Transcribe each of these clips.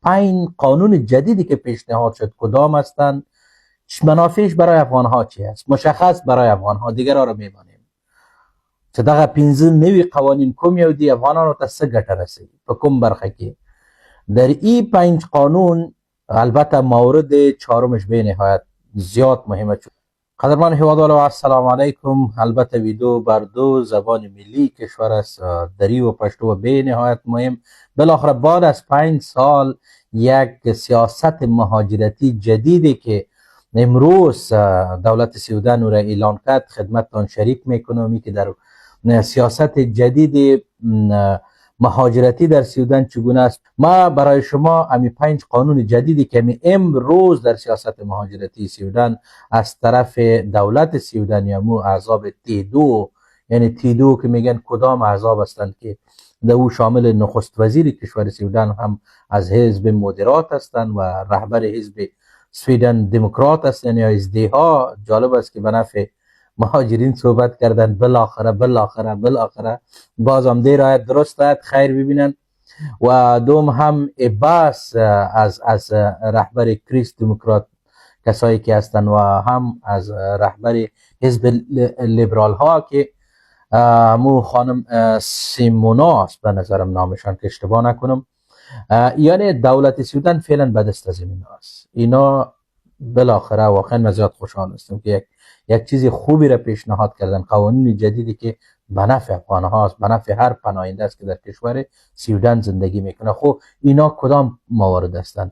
5 قانون جدیدی که پیشنهاد شد کدام هستند؟ منافعش برای افغان ها چی است؟ مشخص برای افغان ها، دیگر را میمانیم چې دغه 15 نوی قوانین کوم یو دی افغانانو ته څه ګټه رسوي په کوم برخه کې. در این 5 قانون البته مورد چهارمش به نهایت زیاد مهمه. قدرمن هوادار و السلام علیکم. البته ویدیو بر دو زبان ملی کشور است، دری و پشتو و به نهایت مهم. بالاخره بعد از 5 سال یک سیاست مهاجرتی جدیدی که امروز دولت سیودان را اعلان کرد خدمتتان شریک میکنم که در سیاست جدید مهاجرتی در سیودان چگونه است. ما برای شما امی 5 قانون جدیدی که امروز در سیاست مهاجرتی سیودان از طرف دولت سیودان یا مو احزاب تی2، یعنی تی2 که میگن کدام احزاب هستند که در او شامل نخست وزیر کشور سیودان هم از حزب مدرات هستند و رهبر حزب سویدن دموکرات هستند یا ازدها. جالب است که به نفع مهاجرین صحبت کردن. بالاخره بازم دیر آید درست آید خیر ببینن. و دوم هم عباس از رهبر کریست دموکرات کسایی که هستن و هم از رهبر حزب لیبرال ها که مو خانم سیموناس به نظرم نامشان که اشتباه نکنم. یعنی دولت سیودان فعلا به دست از این است. اینا بالاخره واقعا من زیاد خوشحال هستم که یک چیز خوبی را پیشنهاد کردن، قوانین جدیدی که به نفع افغان هاست، به نفع هر پناهنده است که در کشور سیودان زندگی میکنه. خب اینا کدام موارد هستند؟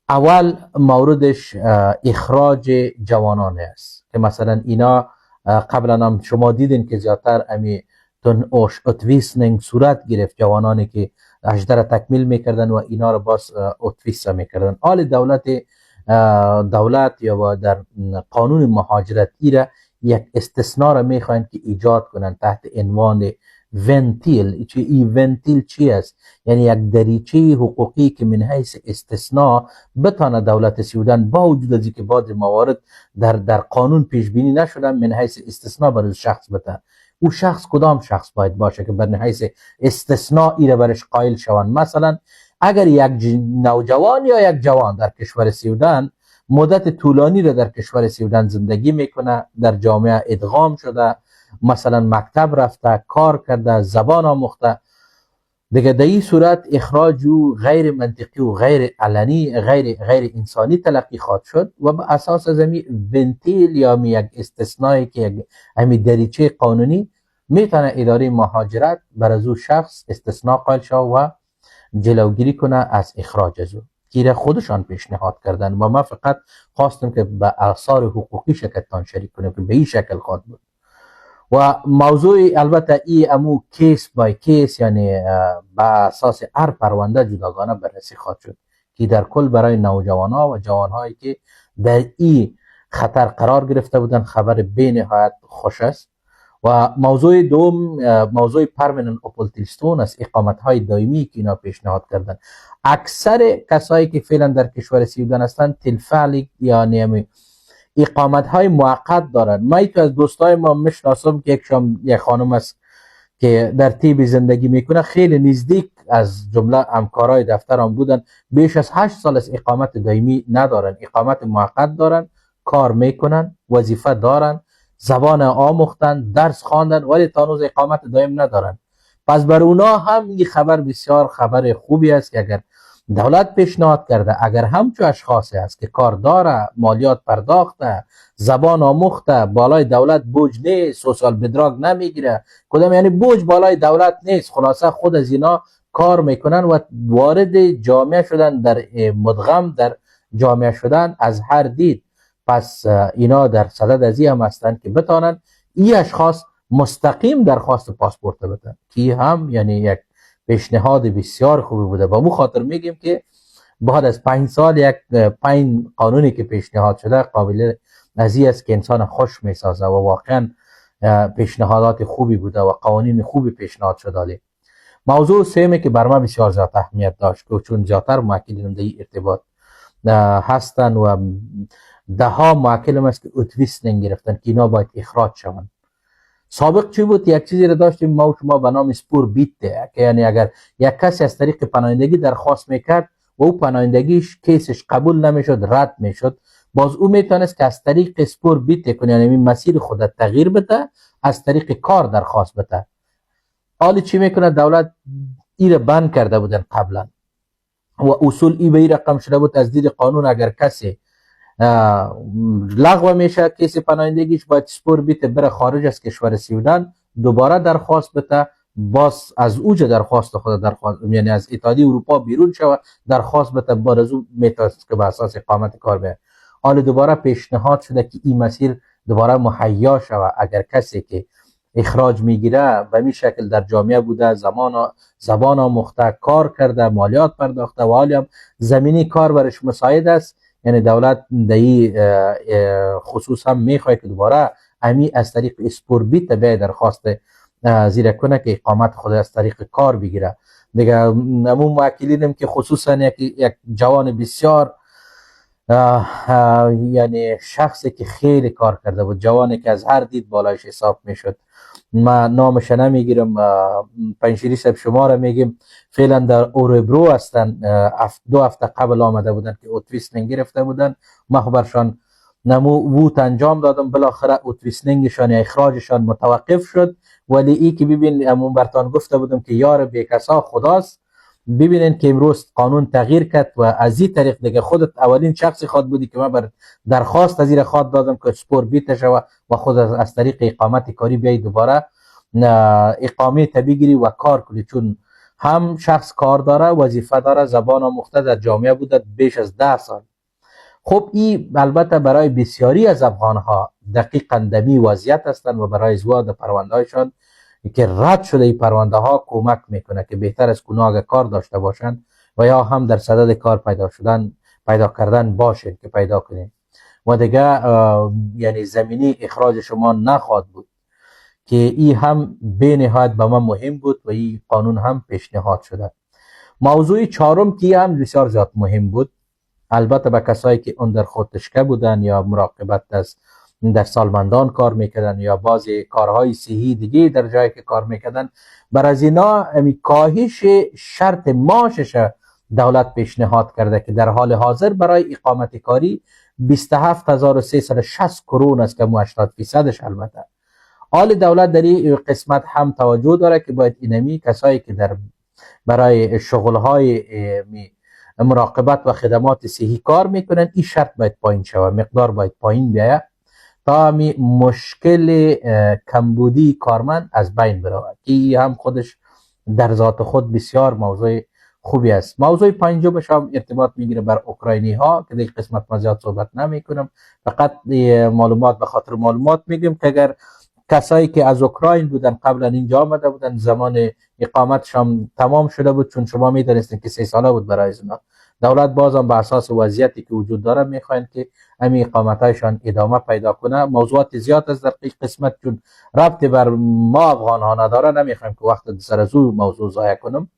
اول موردش اخراج جوانان است که مثلا اینا قبلا هم شما دیدین که زیادتر امی تون اتویسنگ صورت گرفت، جوانانی که 18 را تکمیل میکردن و اینا را باز اتویس میکردن. حال دولت یا در قانون مهاجرتی را یک استثناء را میخواین که ایجاد کنن تحت عنوان ونتیل. این ونتیل چی است؟ یعنی یک دریچه حقوقی که من حیث استثناء بتانه دولت سیودان با وجود از اینکه بعضی موارد در قانون پیش بینی نشدن من حیث استثناء برای شخص بتانه. او شخص کدام شخص باید باشه که بر حیث استثناء ایره برش قائل شوند؟ مثلا اگر یک نوجوان یا یک جوان در کشور سیودان مدت طولانی را در کشور سیودان زندگی میکنه، در جامعه ادغام شده، مثلا مکتب رفته، کار کرده، زبان آموخته، دیگه در این صورت اخراج او غیر منطقی و غیر علنی، غیر انسانی تلقی خواهد شد و به اساس از همین ونتیل یا یک استثنایی که همین دریچه قانونی میتونه اداره مهاجرت بر از او شخص استثناء قائل شود و جلوگیری کنه از اخراج از او که خودشان پیشنهاد کردن و ما فقط خواستم که به آثار حقوقی شکلتان شریک کنم که به این شکل خواهد بود. و موضوع البته ای امو کیس بای کیس، یعنی به اساس هر پرونده جداگانه بررسی خواهد شد که در کل برای نوجوانها و جوانهایی که در این خطر قرار گرفته بودن خبر به نهایت خوش است. و موضوع دوم موضوع پرمننت اپولتیستون است، اقامت های دائمی که اینا پیشنهاد کردن. اکثر کسایی که فعلا در کشور سیودان هستند تلفعلی یعنی اقامت های موقت دارن. ما یکی از دوستای ما میشناسم که یک خانم است که در تیب زندگی میکنه، خیلی نزدیک از جمله همکارای دفترم بودن، بیش از 8 سال از اقامت دائمی ندارن، اقامت موقت دارن، کار میکنن، وظیفه دارن، زبان آموختن، درس خواندن، ولی تا هنوز اقامت دائم ندارن. پس بر اونا هم این خبر بسیار خبر خوبی است که اگر دولت پیشنهاد کرده، اگر همچون اشخاصی است که کار داره، مالیات پرداخته، زبان آموخته، بالای دولت بوج نیست، سوسیال بدراگ نمیگیره، کدام یعنی بوج بالای دولت نیست، خلاصه خود از اینا کار میکنن و وارد جامعه شدن، در مدغم در جامعه شدن از هر دید. پس اینا در صدد از این هم هستند که بتانند این اشخاص مستقیم درخواست پاسپورت بدن که هم یعنی یک پیشنهاد بسیار خوبی بوده. با مو خاطر میگیم که بعد از 5 سال یک 5 قانونی که پیشنهاد شده قابل نظیر است که انسان خوش میسازه و واقعا پیشنهادات خوبی بوده و قوانین خوبی پیشنهاد شده. موضوع سومی که بر ما بسیار زیاد اهمیت داشت که چون زیادتر موکلین در این ارتباط هستن و ده ها موکل است که اتویس گرفتن که اینا باید اخراج شوند. سابق چی بود؟ یک چیزی را داشتیم ما و شما به نام سپور بیت، که یعنی اگر یک کسی از طریق پناهندگی درخواست میکرد و او پناهندگیش کیسش قبول نمیشد، رد میشد، باز او میتونست که از طریق سپور بیت کنه، یعنی مسیر خود تغییر بده، از طریق کار درخواست بده. حالی چی میکنه؟ دولت ایره بند کرده بودن قبلا و اصول ای به این رقم شده بود از دید قانون اگر کسی لغو میشه کیس پناهندگیش، باید سپور بیت بره خارج از کشور سویدن، دوباره درخواست بده، باز از اوج درخواست خود درخواست، یعنی از اتحادیه اروپا بیرون شود، درخواست بده، بعد از او میتونست که به اساس اقامت کار بیاد. حالا دوباره پیشنهاد شده که این مسیر دوباره مهیا شود. اگر کسی که اخراج میگیره به این شکل در جامعه بوده، زبان آموخته، کار کرده، مالیات پرداخته و حالی هم زمینی کار برش مساعد است، یعنی دولت در خصوص هم میخواد که دوباره امی از طریق اسپور بیت به درخواست زیر کنه که اقامت خود از طریق کار بگیره. دیگه همون موکلینم که خصوصا یک جوان بسیار یعنی شخصی که خیلی کار کرده بود، جوانی که از هر دید بالایش حساب میشد، ما نامش نمیگیرم، پنشیری صاحب شما را میگیم، فعلا در اوربرو هستن، 2 هفته قبل آمده بودن که اوتویسنینگ گرفته بودن، مخبرشان نمو ووت انجام دادم، بالاخره اوتویسنینگشان یا اخراجشان متوقف شد. ولی ای که ببین امون برتان گفته بودم که یار بیکسا خداست، ببینین که امروز قانون تغییر کرد و از این طریق دیگه خودت اولین شخصی خواد بودی که من بر درخواست از این خواد دادم که سپور بیت شوه و خود از طریق اقامت کاری بیایی دوباره اقامه بگیری و کار کنی، چون هم شخص کار داره، وظیفه داره، زبان آموخته، در جامعه بوده بیش از 10 سال. خب این البته برای بسیاری از افغان ها دقیقاً دمی وضعیت هستند و برای ازدواج پرونده هایشان که رد شده این پرونده ها کمک میکنه که بهتر از کناگ کار داشته باشند و یا هم در صدد کار پیدا کردن باشند که پیدا کنید و دیگه یعنی زمینی اخراج شما نخواهد بود، که این هم به نهایت به من مهم بود و این قانون هم پیشنهاد شده. موضوع چهارم که هم بسیار زیاد مهم بود، البته به کسایی که اندر خودتشکه بودن یا مراقبت از در سالمندان کار میکردن یا بعضی کارهای صحی دیگه در جایی که کار میکردن، بر از اینا کاهش شرط معاشش دولت پیشنهاد کرده که در حال حاضر برای اقامت کاری 27360 کرون است که 80%ش البته. حال دولت در این قسمت هم توجه داره که باید اینمی کسایی که در برای شغلهای مراقبت و خدمات صحی کار میکنن، این شرط باید پایین شود، مقدار باید پایین بیاید تا مشکل کمبودی کارمند از بین برود، که هم خودش در ذات خود بسیار موضوع خوبی است. موضوع پنجم هم ارتباط میگیره بر اوکراینی ها که در قسمت ما زیاد صحبت نمی کنم، فقط معلومات به خاطر معلومات میگم که اگر کسایی که از اوکراین بودن قبلا اینجا آمده بودن، زمان اقامتشان تمام شده بود، چون شما میدونستین که 3 ساله بود برای اینا، دولت بازم به اساس وضعیتی که وجود داره میخواین که همین اقامتایشان ادامه پیدا کنه. موضوعات زیاد از در قسمت چون ربط بر ما افغان ها نداره، نمیخوایم که وقت سر از موضوع ضایع کنم.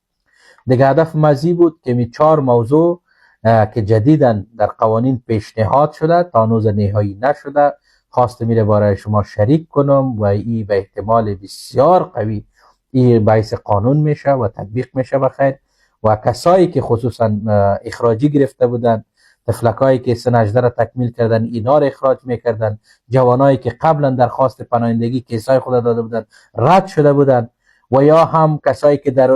دیگه هدف مزی بود که می 4 موضوع که جدیدن در قوانین پیشنهاد شده تا هنوز نهایی نشده، خواسته میره برای شما شریک کنم و این به احتمال بسیار قوی این باعث قانون میشه و تطبیق میشه بخیر. و کسایی که خصوصا اخراجی گرفته بودن، تفلکایی که سن 18 را تکمیل کردن اینا را اخراج میکردن، جوانایی که قبلا درخواست پناهندگی کیسای خود داده بودن رد شده بودن، و یا هم کسایی که در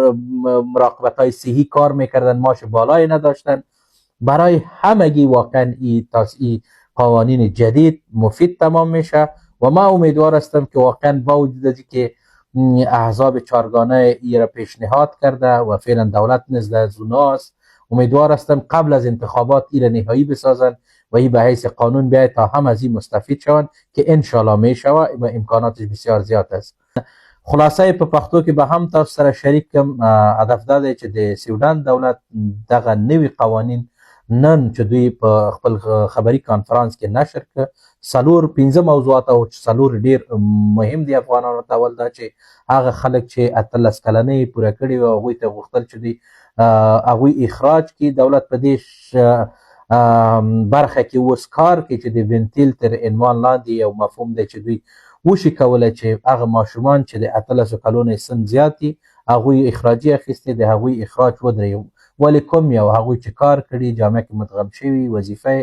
مراقبت های صحی کار میکردن معاش بالایی نداشتن. برای همگی واقعا این قوانین جدید مفید تمام میشه و ما امیدوار هستم که واقعا با وجود که احزاب چارگانه ای را پیشنهاد کرده و فعلا دولت نزد از اوناست، امیدوار هستم قبل از انتخابات ای را نهایی بسازن و این به حیث قانون بیاید تا هم از این مستفید شوند که انشالله می شود و امکاناتش بسیار زیاد است. خلاصه په پښتو کې به هم تاسو سره شریک کوم. هدف دا دی چې د سوډان دولت دغه نوي قوانین نن چې دوی په خپل خبري کانفرانس کې نشر کړ، 4-5 موضوعات او 4 ډیر مهم دي افغانانو ته. ول دا چې هغه خلک چې 18 کلنې پوره کړي او هغوی ته غوښتل چې دوی هغوی اخراج کړي، دولت په دې برخه کې اوس کار کوي چې د وینتیل تر عنوان لاندې یو مفهوم دی چې دوی وشي کولی چې هغه ماشومان چې د 18 کلونو سن زیات دي هغوی اخراجي اخیستې، د هغوی اخراج ولی کوم یو هغوی چې کار کړي، جامعه کې مدغم شوي، وظیفه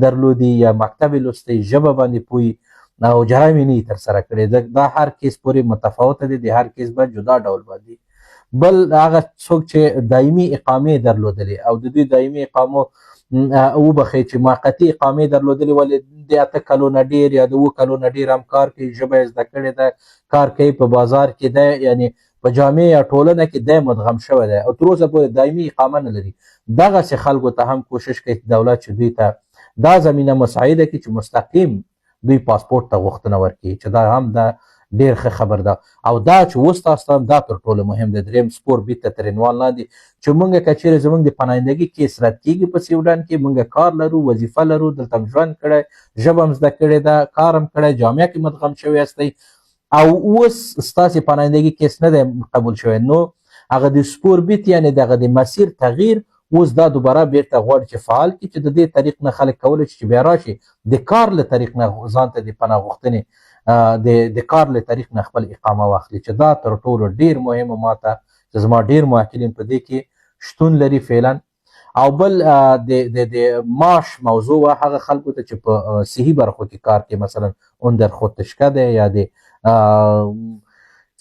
درلودي یا مکتب لوستی، ژبه باندې پوهي او جرایم یې نه ترسره کړي. دا هر کیس پورې متفاوته دي، د هر کیس به جدا ډول باندې. بل هغه څوک چې دایمي اقامې درلودلې او د دوی دایمي اقامو وبخښئ چې موقتي اقامې درلودلې، ولې د 8 کلو نه ډېر یا د 7 کلو نه ډېر هم کار کوي، ژبه یې زده کړې ده، کار کوي، په بازار کې دی، یعنی په جامع یا ټولنه کې دی مدغم شوی دی او تر اوسه پورې دایمي اقامه نه لري. دغسې خلکو ته هم کوشش کوي دولت چې دوی ته دا زمینه مساعده کړي چې مستقیم دوی پاسپورت ته غوښتنه ورکړي، چې دا هم د ډیر ښه خبر ده. او دا چې اوس تاسو ته دا تر ټولو مهم دی، دریم سپور بیرته تر عنوان لاندې چې موږ که چیرې زموږ د پناهندګي کیس رد کېږي په سویډن کې، موږ کار لرو، وظیفه لرو، دلته ژوند کړی، ژبه هم زده کړې ده، کار هم کړی، جامعه کې مدغم شوي یاستئ او اوس ستاسې پناهندګي کیس نه دی قبول شوی، نو هغه د سپور بیت یعنې دغه د مسیر تغییر اوس دا دوباره بیرته غواړي چې فعال کړي، چې د دې طریق نه خلک کولی شي چې بیا راشي د کار له طریق نه ځان ته د پناه غوښتنې د کار له طریق نه خپل اقامه واخلي، چې دا تر ټولو ډیر مهمه ماته چې زما ډیر موکلین په دې کې شتون لري فعلا. او بل د معاش موضوع و هغه خلکو ته چې په صحي برخو کې کار کوي، مثلا اندر خودتشکه ده یا د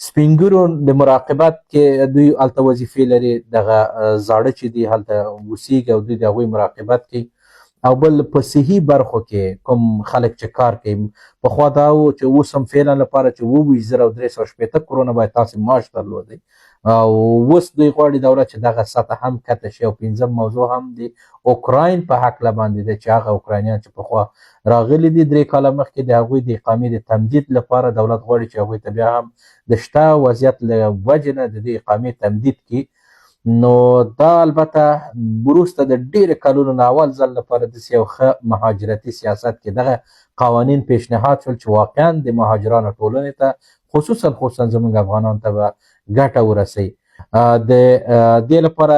سپینګرو د مراقبت کې دوی هلته وظیفې لري، دغه زاړه چې دي هلته اوسیږي او دوی د هغوی مراقبت کوي. او بل په صحي برخو کې کوم خلک چې کار کوي، پخوا دا و چې اوس هم فعلا لپاره چې 23,380 کورونه باید تاسې معاش درلودئ او اوس دوی غواړي دولت چې دغه سطح هم کته شي. او پنځم موضوع هم د اوکراین په هکله باندې دی چې هغه اوکراینیان چې پخوا راغلي دي 3 کاله مخکې، د هغوی د اقامې د تمدید لپاره دولت غواړي چې هغوی ته بیا هم د شته وضعیت له وجې نه د دې اقامې تمدید کړي. نو دا البته وروسته د ډېرو کلونو نه اول ځل لپاره داسې یو ښه مهاجرتي سیاست کې دغه قوانین پیشنهاد شول چې واقعا د مهاجرانو ټولنې ته خصوصا زموږ افغانانو ته به ګټه ورسوي. د دې لپاره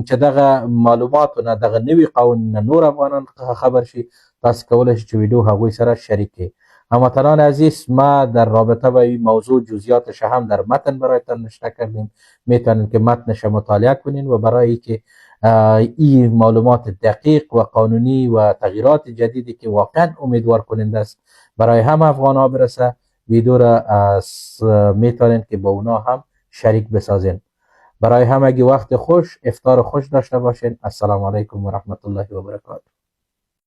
چې دغه معلوماتو نه، دغه نوي قوانین نه نور افغانان خبر شي، تاسو کولی شئ چې ویدیو هغوی سره شریک کړئ. هموطنان عزیز، ما در رابطه با این موضوع جزئیاتش هم در متن برایتان نشر کردیم، میتونین که متنش مطالعه کنین و برای که این معلومات دقیق و قانونی و تغییرات جدیدی که واقعا امیدوار کننده است برای همه افغان ها برسه، ویدیو را میتونین که با اونا هم شریک بسازین. برای همگی وقت خوش، افطار خوش داشته باشین. السلام علیکم و رحمت الله و برکاته.